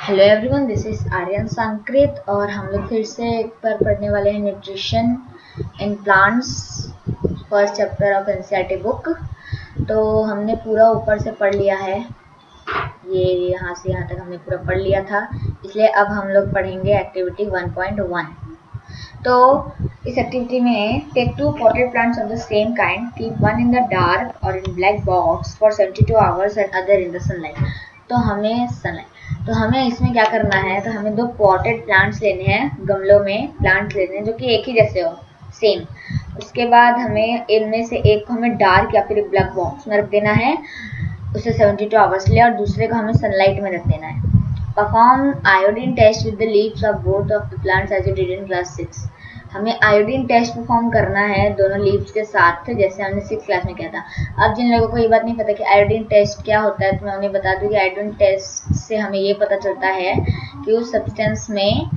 Hello everyone, this is Aryan Sankrit और हम लोग फिर से एक बार पढ़ने वाले हैं nutrition in plants first chapter of NCERT book. तो हमने पूरा ऊपर से पढ़ लिया है, ये यहाँ से यहाँ तक हमने पूरा पढ़ लिया था, इसलिए अब हम लोग पढ़ेंगे एक्टिविटी 1.1। तो इस एक्टिविटी में take 2 potted plants of the same kind, keep one in the dark or in black box for 72 hours and other in the sunlight। तो हमें इसमें क्या करना है, तो हमें 2 पॉटेड प्लांट्स लेने हैं, गमलों में प्लांट्स लेने हैं जो कि एक ही जैसे हो, सेम। उसके बाद हमें इनमें से एक को हमें डार्क या फिर ब्लैक बॉक्स में रख देना है, उसे 72 आवर्स ले, और दूसरे को हमें सनलाइट में रख देना है। Perform iodine test with the leaves of both of the plants as you did in class 6। हमें आयोडीन टेस्ट परफॉर्म करना है दोनों लीव्स के साथ, जैसे हमने 6th क्लास में किया था। अब जिन लोगों को ये बात नहीं पता कि आयोडीन टेस्ट क्या होता है, तो मैं उन्हें बता दूं कि आयोडीन टेस्ट से हमें ये पता चलता है कि उस सब्सटेंस में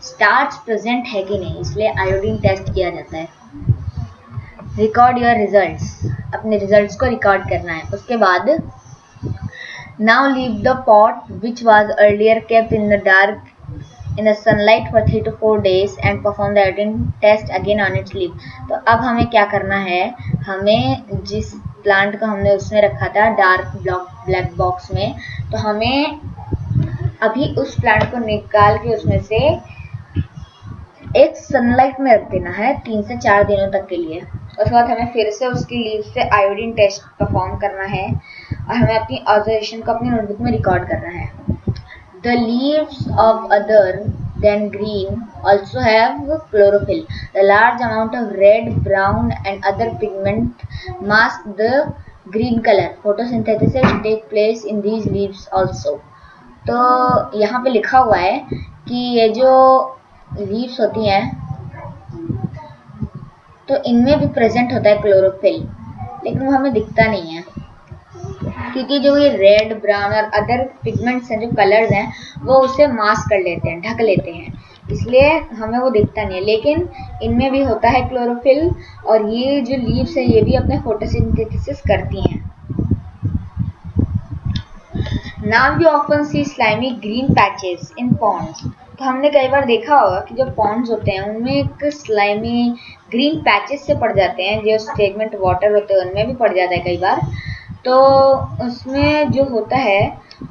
स्टार्च प्रेजेंट है कि नहीं, इसलिए आयोडीन टेस्ट किया जाता है। रिकॉर्ड योर रिजल्ट्स, अपने रिजल्ट्स को रिकॉर्ड करना है। उसके बाद now leave the pot which was earlier kept in the dark in the sunlight for 3 to 4 days and perform the iodine test again on its leaf। तो अब हमें क्या करना है, हमें जिस प्लांट को हमने उसमें रखा था डार्क ब्लैक बॉक्स में, तो हमें अभी उस प्लांट को निकाल के उसमें से एक सनलाइट में रख देना है 3 से 4 दिनों तक के लिए। उसके बाद हमें फिर से उसकी लीव से आयोडीन टेस्ट परफॉर्म करना है और हमें अपनी ऑब्जर्वेशन को अपनी नोटबुक में रिकॉर्ड करना है। The leaves of other than green also have chlorophyll. The large amount of red, brown and other pigment mask the green color. Photosynthesis take place in these leaves also. तो यहाँ पे लिखा हुआ है कि ये जो लीव्स होती हैं तो इनमें भी प्रेजेंट होता है क्लोरोफिल, लेकिन वो हमें दिखता नहीं है क्योंकि जो ये रेड, ब्राउन और अदर पिगमेंट्स हैं, जो कलर्स हैं, वो उसे मास्क कर लेते हैं, ढक लेते हैं, इसलिए हमें वो दिखता नहीं है। लेकिन इनमें भी होता है क्लोरोफिल और ये जो लीव्स हैं ये भी अपने फोटोसिंथेसिस करती हैं। Now you often see slimy green patches in ponds। तो हमने कई बार देखा होगा कि जो पॉन्ड्स होते हैं उनमें एक स्लाइमी ग्रीन पैचेस से पड़ जाते हैं, जो स्टेगनेंट वाटर होते हैं उनमें भी पड़ जाता है कई बार। तो उसमें जो होता है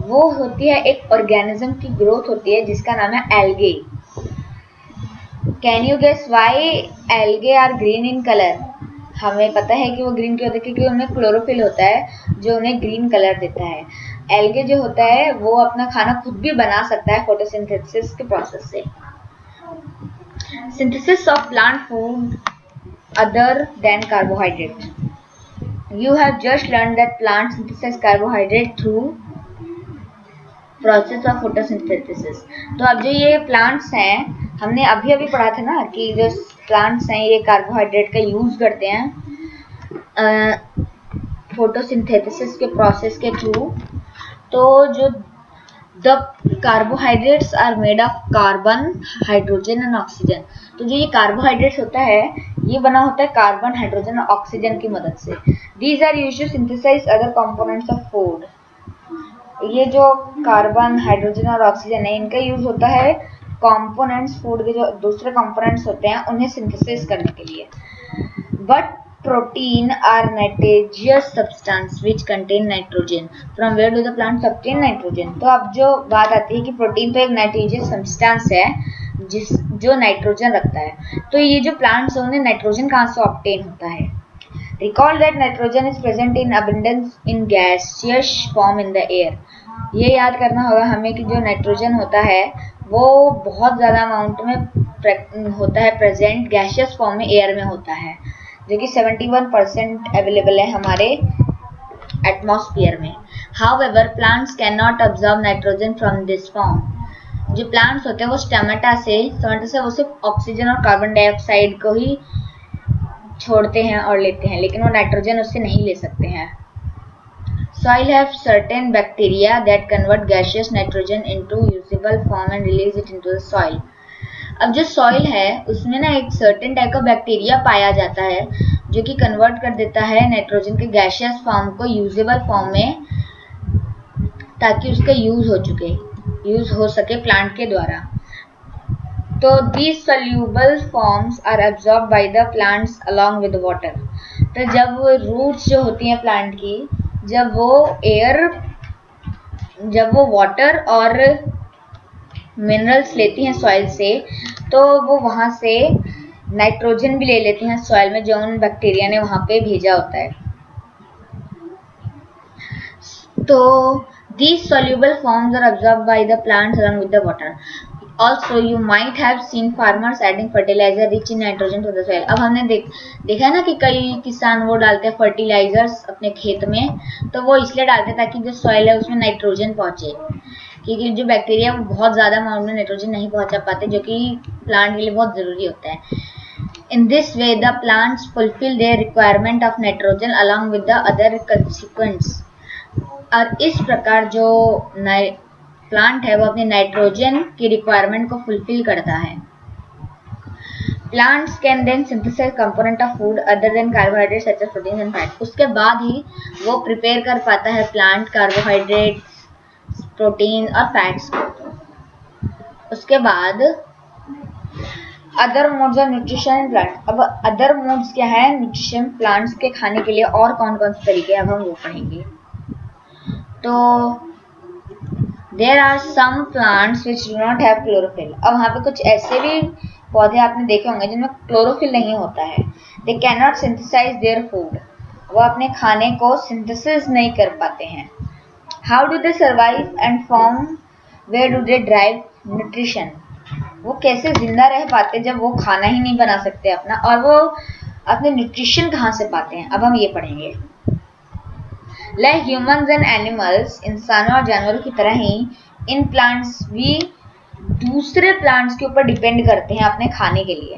वो होती है एक ऑर्गेनिज्म की ग्रोथ होती है जिसका नाम है algae. Can you guess why algae are green in colour? हमें पता है कि वो ग्रीन क्यों होता है, क्योंकि उनमें क्लोरोफिल होता है जो उन्हें ग्रीन कलर देता है। एल्गे जो होता है वो अपना खाना खुद भी बना सकता है फोटोसिंथेसिस के प्रोसेस से। Synthesis of plant food other than carbohydrate. You have just learned that plants synthesize carbohydrate through process of photosynthesis। तो अब जो ये प्लांट्स हैं, हमने अभी अभी पढ़ा था ना कि जो प्लांट्स हैं ये कार्बोहाइड्रेट का यूज करते हैं फोटोसिंथेसिस के प्रोसेस के थ्रू। तो जो the carbohydrates are made of carbon, hydrogen and oxygen. तो जो ये कार्बोहाइड्रेट्स होता है ये बना होता है कार्बन, हाइड्रोजन और ऑक्सीजन की मदद से। These are used to synthesise other components of food. ये जो कार्बन, हाइड्रोजन और ऑक्सीजन है इनका यूज होता है कंपोनेंट्स, फूड के जो दूसरे कंपोनेंट्स होते हैं उन्हें सिंथेसिस करने के लिए। But protein are nitrogenous substance which contain nitrogen। From where do the plants obtain nitrogen? तो अब जो बात आती है कि प्रोटीन तो एक नाइट्रोजन सब्सटेंस है जो नाइट्रोजन रखता है, तो ये जो प्लांट्स हैं उन्हें नाइट्रोजन कहाँ से ऑब्टेन होता है? Recall that nitrogen is present in abundance in gaseous form in the air। ये याद करना होगा हमें कि जो नाइट्रोजन होता है वो बहुत ज़्यादा अमाउंट में होता है प्रेजेंट, गैसियस फॉर्म में एयर में होता है, जो कि 71% अवेलेबल है हमारे एटमॉस्फेयर में। However, plants cannot absorb nitrogen from this form। जो प्लांट्स होते हैं वो स्टेमेटा से वो सिर्फ ऑक्सीजन और कार्बन डाइऑक्साइड को ही छोड़ते हैं और लेते हैं, लेकिन वो नाइट्रोजन उससे नहीं ले सकते हैं। Soil have certain bacteria that convert gaseous nitrogen into usable form and release it into the soil। अब जो सॉइल है उसमें ना एक सर्टेन टाइप का बैक्टीरिया पाया जाता है जो कि कन्वर्ट कर देता है नाइट्रोजन के गैसियस फॉर्म को यूजेबल फॉर्म में, ताकि उसका यूज हो यूज हो सके प्लांट के द्वारा। तो these soluble forms are absorbed by the plants along with water। तो जब रूट्स जो होती हैं प्लांट की, जब वो वाटर और मिनरल्स लेती हैं सॉइल से, तो वो वहां से नाइट्रोजन भी ले लेती हैं सॉइल में, जो उन बैक्टीरिया ने वहां पे भेजा होता है। तो these soluble forms are absorbed by the plants along with the water। Also you might have seen farmers adding fertilizer rich in nitrogen to the soil। अब हमने देखा है ना कि कई किसान वो डालते हैं फर्टिलाइजर्स अपने खेत में, तो वो इसलिए डालते हैं ताकि जो सॉइल है उसमें नाइट्रोजन पहुंचे, क्योंकि जो बैक्टीरिया वो बहुत ज़्यादा अमाउंट में नाइट्रोजन नहीं पहुंचा पाते, जो कि प्लांट के लिए बहुत ज़रूरी होता है। In this way the plants fulfill their requirement of nitrogen along with the other constituents। और इस प्रकार जो प्लांट है वो अपने नाइट्रोजन की रिक्वायरमेंट को फुलफिल करता है। Plants can then synthesise component of food other than carbohydrate such as protein and fat. उसके बाद ही वो प्रिपेयर कर पाता है प्लांट कार्बोहाइड्रेट, प्रोटीन और फैट्स को। उसके बाद other modes of nutrition in plant. अब अदर मोड्स क्या है न्यूट्रिशन प्लांट्स के खाने के लिए, और कौन कौन से तरीके अब हम वो पढ़ेंगे। तो there are some plants which do not have chlorophyll. अब वहाँ पे कुछ ऐसे भी पौधे आपने देखे होंगे जिनमें क्लोरोफिल नहीं होता है। They can not synthesise their food. वो अपने खाने को सिंथेसिस नहीं कर पाते हैं। How do they survive and form, where do they drive nutrition. वो कैसे जिंदा रह पाते जब वो खाना ही नहीं बना सकते अपना, और वो अपने न्यूट्रिशन कहाँ से पाते हैं, अब हम ये पढ़ेंगे। लाइक ह्यूमंस एंड एनिमल्स, इंसानों और जानवरों की तरह ही इन प्लांट्स भी दूसरे प्लांट्स के ऊपर डिपेंड करते हैं अपने खाने के लिए,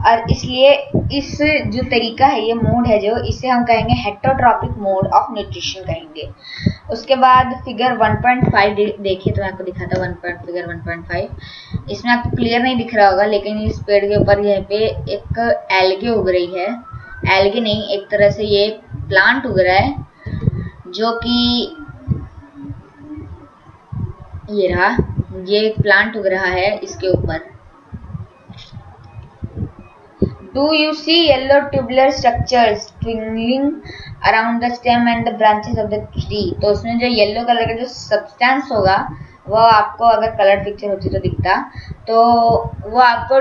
और इसलिए इस जो तरीका है, ये मोड है जो, इसे हम कहेंगे हेटरोट्रॉपिक मोड ऑफ न्यूट्रिशन कहेंगे। उसके बाद फिगर 1.5 देखिए, तो मैं आपको दिखाता हूँ फिगर 1.5। इसमें आपको क्लियर नहीं दिख रहा होगा, लेकिन इस पेड़ के ऊपर यहाँ पे एक एल्गे उग रही है। एल्गे नहीं, एक तरह से ये प्लांट उग रहा है, जो कि ये रहा, ये एक प्लांट उग रहा है इसके ऊपर। Do you see yellow tubular structures twinkling around the stem and the branches of the tree? तो उसमें जो येलो कलर का जो सब्सटेंस होगा, वो आपको अगर कलर पिक्चर होती तो दिखता, तो वो आपको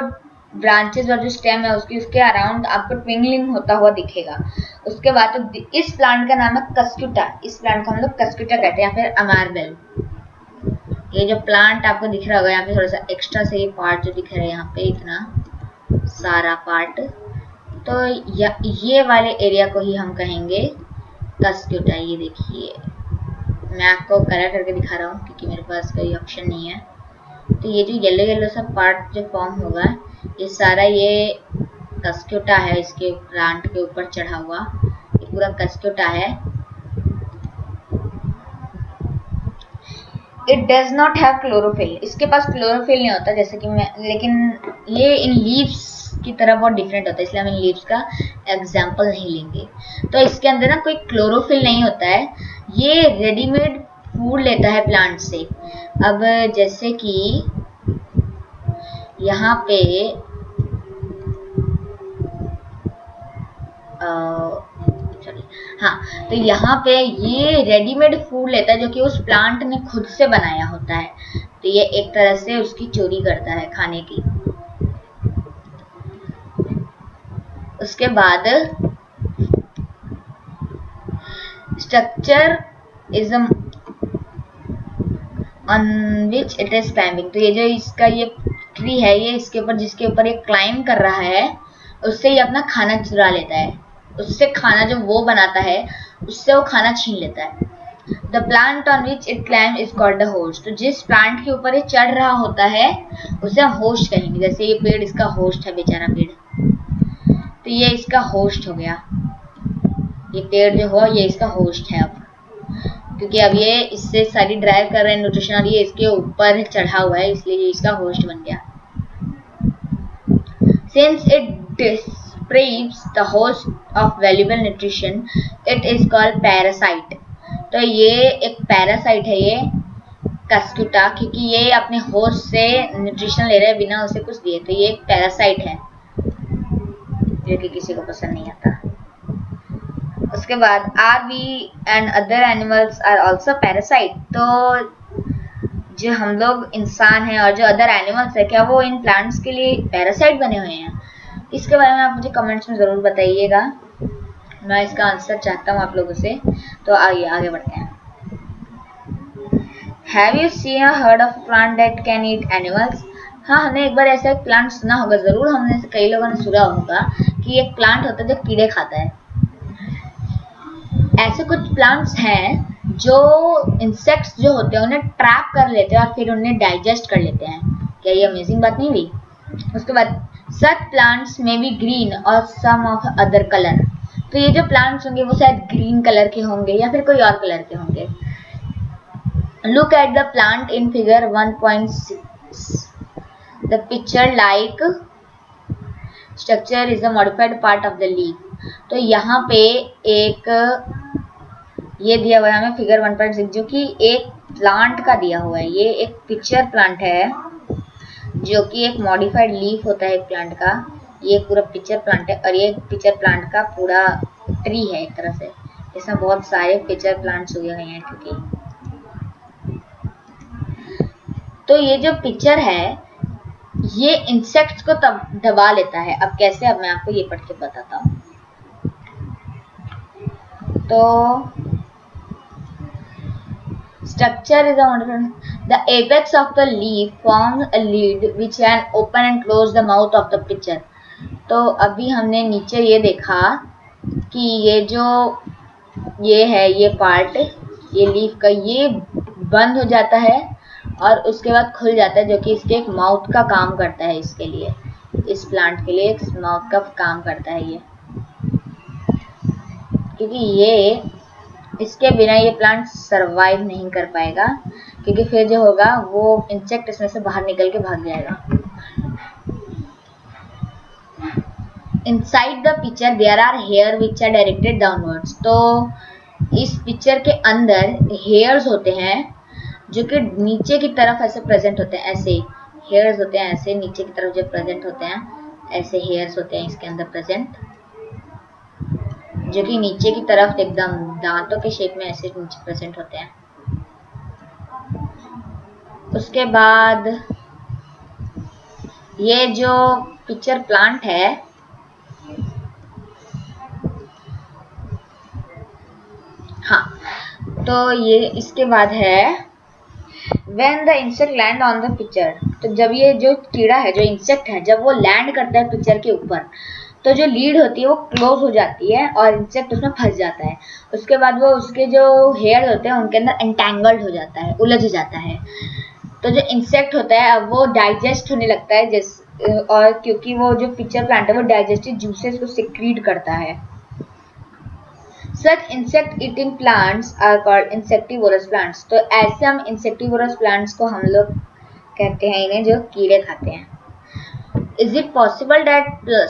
ब्रांचेस और जो स्टेम है उसके अराउंड आपको ट्विंगलिंग होता हुआ दिखेगा। उसके बाद तो इस प्लांट का नाम है कस्क्यूटा। इस प्लांट को हम लोग कस्क्यूटा कहते हैं या फिर अमारबेल। ये जो प्लांट आपको दिख रहा होगा, यहाँ पे थोड़ा सा एक्स्ट्रा से ये पार्ट जो दिख रहा है, यहाँ पे इतना सारा पार्ट, तो ये वाले एरिया को ही हम कहेंगे कस्क्यूटा। ये देखिए, मैं आपको कलर करके दिखा रहा हूँ क्योंकि मेरे पास कोई ऑप्शन नहीं है। तो ये जो येलो येलो सा पार्ट जो फॉर्म होगा, ये सारा ये कस्क्यूटा है, इसके प्लांट के ऊपर चढ़ा हुआ ये पूरा कस्क्यूटा है। It does not have chlorophyll. इसके पास क्लोरोफिल नहीं होता, जैसे कि लेकिन ये इन लीव्स की तरह बहुत डिफरेंट होता है, इसलिए हम इन लीव्स का एग्जाम्पल नहीं लेंगे। तो इसके अंदर ना कोई क्लोरोफिल नहीं होता है, ये रेडीमेड फूड लेता है प्लांट से। अब जैसे कि यहाँ पे हाँ, तो यहाँ पे ये रेडीमेड फूड लेता है जो कि उस प्लांट ने खुद से बनाया होता है। तो ये एक तरह से उसकी चोरी करता है खाने की। उसके बाद structure is on which it is climbing. तो ये जो इसका ये ट्री है, ये इसके ऊपर जिसके ऊपर ये क्लाइंब कर रहा है, उससे ये अपना खाना चुरा लेता है। उससे खाना जो वो बनाता है उससे वो खाना छीन लेता है। The plant on which it climb is called the host. तो जिस प्लांट के ऊपर ये चढ़ रहा होता है उसे हम होस्ट कहेंगे। जैसे ये पेड़ इसका होस्ट है, बेचारा पेड़, तो ये इसका होस्ट हो गया। ये पेड़ जो हो ये इसका होस्ट है अब, क्योंकि अब ये इससे सारी ड्राइव कर रहे हैं न्यूट्रिशन, और ये इसके ऊपर चढ़ा हुआ है, इसलिए ये इसका होस्ट बन गया। Since it deprives the host of valuable nutrition, it is called parasite। तो ये एक पैरासाइट है, ये कास्कुटा, क्योंकि ये अपने होस्ट से न्यूट्रिशन ले रहे हैं बिना उसे कुछ दिए, तो ये एक पैरासाइट है जो कि किसी को पसंद नहीं आता। उसके बाद are we and other animals are also parasite, तो जो हम लोग इंसान हैं और जो अदर एनिमल्स है, क्या वो इन प्लांट्स के लिए पैरासाइट बने हुए हैं? इसके बारे में आप मुझे कमेंट्स में ज़रूर बताइएगा, मैं इसका आंसर चाहता हूँ आप लोगों से। तो आइए आगे बढ़ते हैं। Have you seen or heard of a plant that can eat animals? हाँ, हमने एक बार ऐसा एक प्लांट सुना होगा ज़रूर, हमने से कई लोगों ने सुना होगा कि एक प्लांट होता है जो कीड़े खाता है। ऐसे कुछ प्लांट्स हैं जो इंसेक्ट्स जो होते हैं उन्हें ट्रैप कर लेते हैं और फिर उन्हें डाइजेस्ट कर लेते हैं। क्या ये अमेजिंग बात नहीं हुई? उसके बाद such plants may be green or some of other color, तो ये जो प्लांट्स होंगे वो शायद ग्रीन कलर के होंगे या फिर कोई और कलर के होंगे। Look at the plant in figure 1.6. The picture like structure is a modified part of the leaf. तो यहाँ पे एक ये दिया हुआ है हमें फिगर 1.6 जो कि एक प्लांट का दिया हुआ है। ये एक पिक्चर प्लांट है जो कि एक मॉडिफाइड लीफ होता है एक प्लांट का। ये पूरा पिक्चर प्लांट है और ये पिक्चर प्लांट का पूरा ट्री है एक तरह से। इसमें बहुत सारे पिक्चर प्लांट्स हुए हैं क्योंकि तो ये जो पिक्चर है ये इंसेक्ट्स को तब दबा लेता है। अब कैसे, अब मैं आपको ये पढ़ के बताता हूँ। तो structure is the apex of the leaf forms a lead which can open and close the mouth of the picture. तो अभी हमने नीचे ये देखा कि ये जो ये है ये पार्ट ये लीफ का ये बंद हो जाता है और उसके बाद खुल जाता है जो कि इसके एक माउथ का काम करता है। इसके लिए इस प्लांट के लिए एक माउथ का काम करता है ये, क्योंकि ये इसके बिना ये प्लांट सरवाइव नहीं कर पाएगा, क्योंकि फिर जो होगा वो इंसेक्ट इसमें से बाहर निकल के भाग जाएगा। Inside the picture there are hair which are directed downwards. तो इस पिक्चर के अंदर हेयर्स होते हैं जो कि नीचे की तरफ ऐसे प्रेजेंट होते हैं। ऐसे हेयर्स होते हैं, ऐसे नीचे की तरफ जो प्रेजेंट होते हैं, ऐसे हेयर्स होते हैं इसके अंदर प्रेजेंट, जो कि नीचे की तरफ एकदम दांतों के शेप में ऐसे नीचे प्रेजेंट होते हैं। उसके बाद ये जो पिक्चर प्लांट है हाँ, तो ये इसके बाद है When the insect land on the picture, तो जब ये जो कीड़ा है जो इंसेक्ट है जब वो लैंड करता है पिक्चर के ऊपर तो जो लीड होती है वो क्लोज हो जाती है और इंसेक्ट उसमें फंस जाता है। उसके बाद वो उसके जो हेयर होते हैं उनके अंदर एंटेंगल्ड हो जाता है, उलझ जाता है। तो जो इंसेक्ट होता है अब वो डाइजेस्ट होने लगता है और क्योंकि वो जो पिक्चर प्लांट है वो डाइजेस्टिव जूसेस को सिक्रीट करता है। Such insect eating plants are called insectivorous plants. तो ऐसे हम insectivorous plants को हम लोग कहते हैं इन्हें जो कीड़े खाते हैं। Is it possible that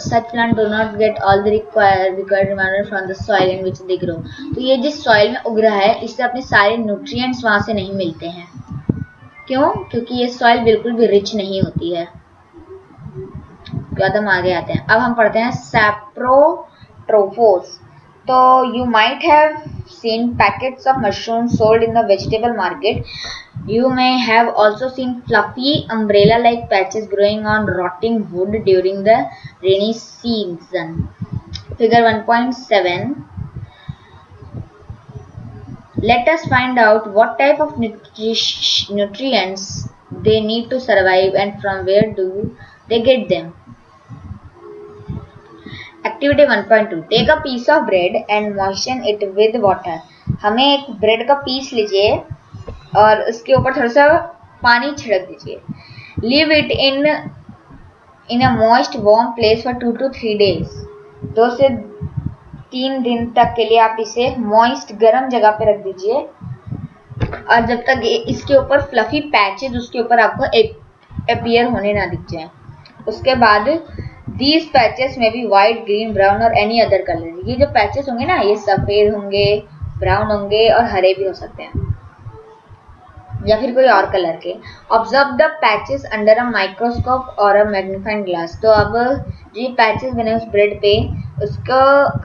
such plants do not get all the required matter from the soil in which they grow? तो ये जिस सॉइल में उग रहा है इससे अपने सारे न्यूट्रिएंट्स वहां से नहीं मिलते हैं। क्यों? क्योंकि ये सॉइल बिल्कुल भी रिच नहीं होती है। कदम आगे आते हैं। अब हम पढ़ते हैं सैप्रोट्रोफोस। तो you might have seen packets of mushrooms sold in the vegetable market. You may have also seen fluffy umbrella-like patches growing on rotting wood during the rainy season. Figure 1.7. Let us find out what type of nutrients they need to survive and from where do they get them. Activity 1.2. Take a piece of bread and moisten it with water. हमें एक bread का piece लीजिए और उसके ऊपर थोड़ा सा पानी छिड़क दीजिए। Leave it in a moist warm place for 2 to 3 days. 2 से 3 दिन तक के लिए आप इसे मॉइस्ट गर्म जगह पे रख दीजिए और जब तक इसके ऊपर फ्लफी पैचेज उसके ऊपर आपको अपीयर होने ना दिख जाए। उसके बाद These patches may be white, green, brown or any other color. ये जो पैचेस होंगे ना ये सफेद होंगे, ब्राउन होंगे और हरे भी हो सकते हैं। या फिर कोई और कलर के। Observe the patches under a microscope और अ मैग्नीफाइंग ग्लास। तो अब जो ये पैचेस बने उस ब्रेड पे, उसको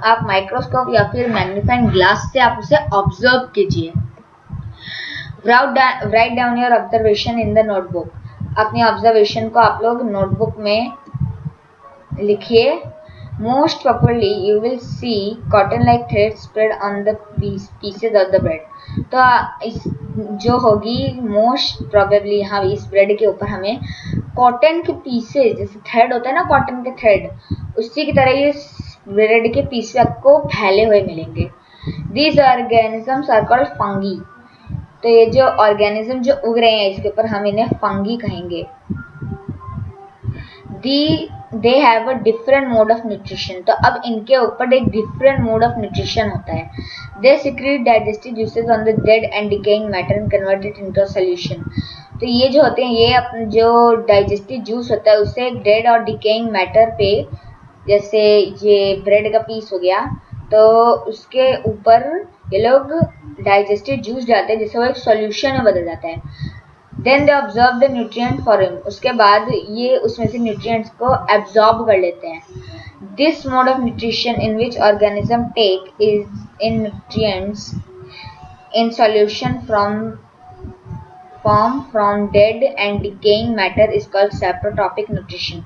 आप माइक्रोस्कोप या फिर मैग्नीफाइंग ग्लास से आप उसे ऑब्जर्व कीजिए। Write down your observation in the notebook. अपनी ऑब्जर्वेशन को आप लोग नोटबुक में लिखिए। Most properly you will see cotton like thread spread on the pieces of the bread. तो इस जो होगी मोस्ट प्रोबेबली यहाँ इस ब्रेड के ऊपर हमें कॉटन के पीसेज, जैसे थ्रेड होता है ना कॉटन के थ्रेड, उसी की तरह ये ब्रेड के पीस आपको फैले हुए मिलेंगे। These organisms are called fungi. तो ये जो ऑर्गेनिज्म जो उग रहे हैं इसके ऊपर हम इन्हें फंगी कहेंगे। They have a different mode of nutrition. तो अब इनके ऊपर एक डिफरेंट मोड ऑफ न्यूट्रिशन होता है। They secrete digestive juices on the dead and decaying matter and convert it into a solution. तो ये जो होते हैं ये अपने जो डाइजेस्टिव जूस होता है उससे डेड और डिकेइंग मैटर पे, जैसे ये ब्रेड का पीस हो गया तो उसके ऊपर ये लोग डाइजेस्टिव जूस डालते हैं जिससे वो एक सॉल्यूशन में बदल जाता है। Then they observe the nutrient for him. उसके बाद ये उसमें से न्यूट्रिएंट्स को एब्जॉर्ब कर लेते हैं। This mode of nutrition in which organism take is in nutrients in solution from dead and decaying matter is called saprotrophic nutrition.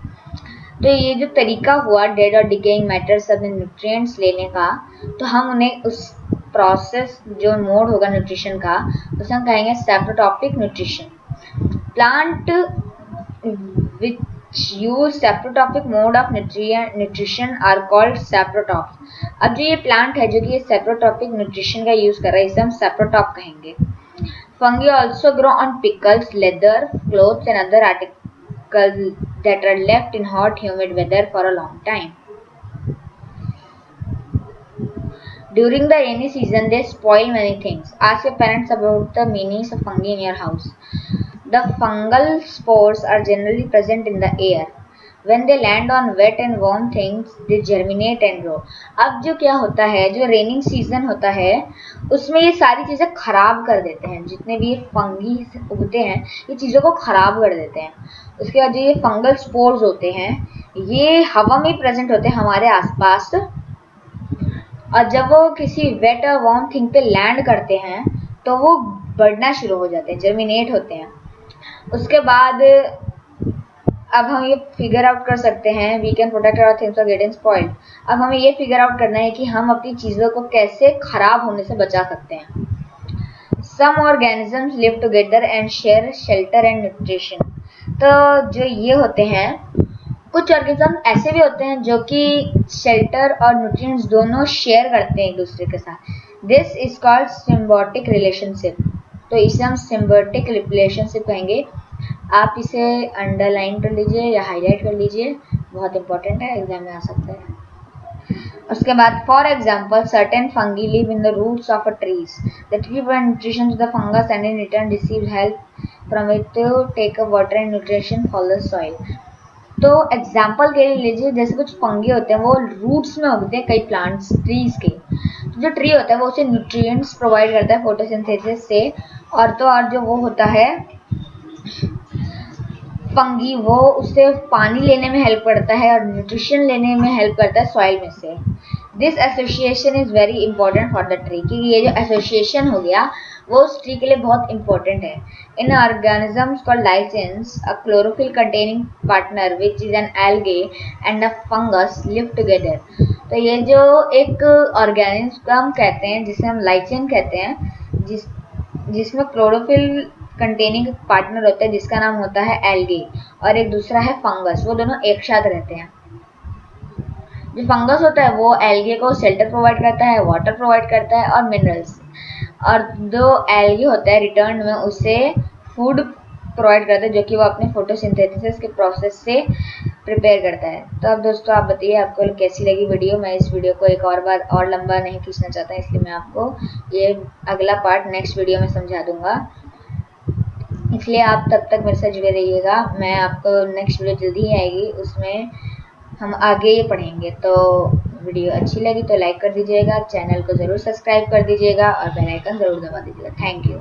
तो ये जो तरीका हुआ डेड और डिकेइंग मैटर सब न्यूट्रिएंट्स लेने का, तो हम उन्हें उस प्रोसेस जो मोड होगा न्यूट्रिशन का उसे हम कहेंगे saprotrophic nutrition. Plant which use saprotrophic mode of nutrition are called saprotrophs. अब जो ये प्लांट है जो कि ये सेप्रोट्रॉपिक न्यूट्रिशन का यूज कर रहा है इसे हम सेप्रोटॉप कहेंगे। Fungi also grow on pickles, leather, clothes and other articles that are left in hot humid weather for a long time. During the rainy season they spoil many things. Ask your parents about the meanings of fungi in your house. The fungal spores are generally present in the air. When they land on wet and warm things, they germinate and grow. अब जो क्या होता है, जो raining season होता है उसमें ये सारी चीज़ें खराब कर देते हैं। जितने भी ये फंगी उगते हैं ये चीज़ों को खराब कर देते हैं। उसके बाद जो ये फंगल स्पोर्स होते हैं ये हवा में प्रेजेंट होते हैं हमारे आसपास, और जब वो किसी वेट और वार्म थिंग पे लैंड करते हैं तो वो बढ़ना शुरू हो जाते हैं, जर्मिनेट होते हैं। उसके बाद अब हम ये फिगर आउट कर सकते हैं, we can protect our things from getting spoiled. अब हमें ये फिगर आउट करना है कि हम अपनी चीज़ों को कैसे खराब होने से बचा सकते हैं। Some organisms live together and share shelter and nutrition. तो जो ये होते हैं कुछ ऑर्गेनिज्म ऐसे भी होते हैं जो कि शेल्टर और न्यूट्रिएंट्स दोनों शेयर करते हैं एक दूसरे के साथ। This is called symbiotic relationship. तो इसे हम सिम्बायोटिक रिलेशनशिप कहेंगे। आप इसे अंडरलाइन कर लीजिए या हाईलाइट कर लीजिए, बहुत इंपॉर्टेंट है, एग्जाम में आ सकता है। उसके बाद for example certain fungi live in the roots of a trees. The tree provide nutrition to the fungus and in return receive help from it to take up water and nutrition for the soil. तो example के लिए लीजिए, जैसे कुछ fungi होते हैं वो roots में उगते हैं कई प्लांट्स ट्रीज के। तो जो ट्री होता है वो उसे न्यूट्रिएंट्स प्रोवाइड करता है फोटोसिंथेसिस से, और तो और जो वो होता है फंगी वो उससे पानी लेने में हेल्प करता है और न्यूट्रिशन लेने में हेल्प करता है सॉइल में से। This association is very important for the tree, क्योंकि ये जो एसोसिएशन हो गया वो उस ट्री के लिए बहुत इंपॉर्टेंट है। In organisms called lichens a chlorophyll containing partner which is an algae and a fungus live together. तो ये जो एक ऑर्गेनिज्म कहते हैं जिसे हम लाइसेन कहते हैं, जिसमें क्लोरोफिल कंटेनिंग पार्टनर होता है जिसका नाम होता है एल्गे, और एक दूसरा है फंगस, वो दोनों एक साथ रहते हैं। जो फंगस होता है वो एल्गे को शेल्टर प्रोवाइड करता है, वाटर प्रोवाइड करता है और मिनरल्स, और जो एल्गे होता है रिटर्न में उसे फूड प्रोवाइड करता है जो कि वो अपने फोटोसिंथेसिस के प्रोसेस से प्रिपेयर करता है। तो अब दोस्तों आप बताइए आपको कैसी लगी वीडियो। मैं इस वीडियो को एक और बार और लंबा नहीं खींचना चाहता, इसलिए मैं आपको ये अगला पार्ट नेक्स्ट वीडियो में समझा दूंगा, इसलिए आप तब तक मेरे साथ जुड़े रहिएगा। मैं आपको नेक्स्ट वीडियो जल्दी ही आएगी, उसमें हम आगे ये पढ़ेंगे। तो वीडियो अच्छी लगी तो लाइक कर दीजिएगा, चैनल को ज़रूर सब्सक्राइब कर दीजिएगा और बेल आइकन ज़रूर दबा दीजिएगा। Thank you.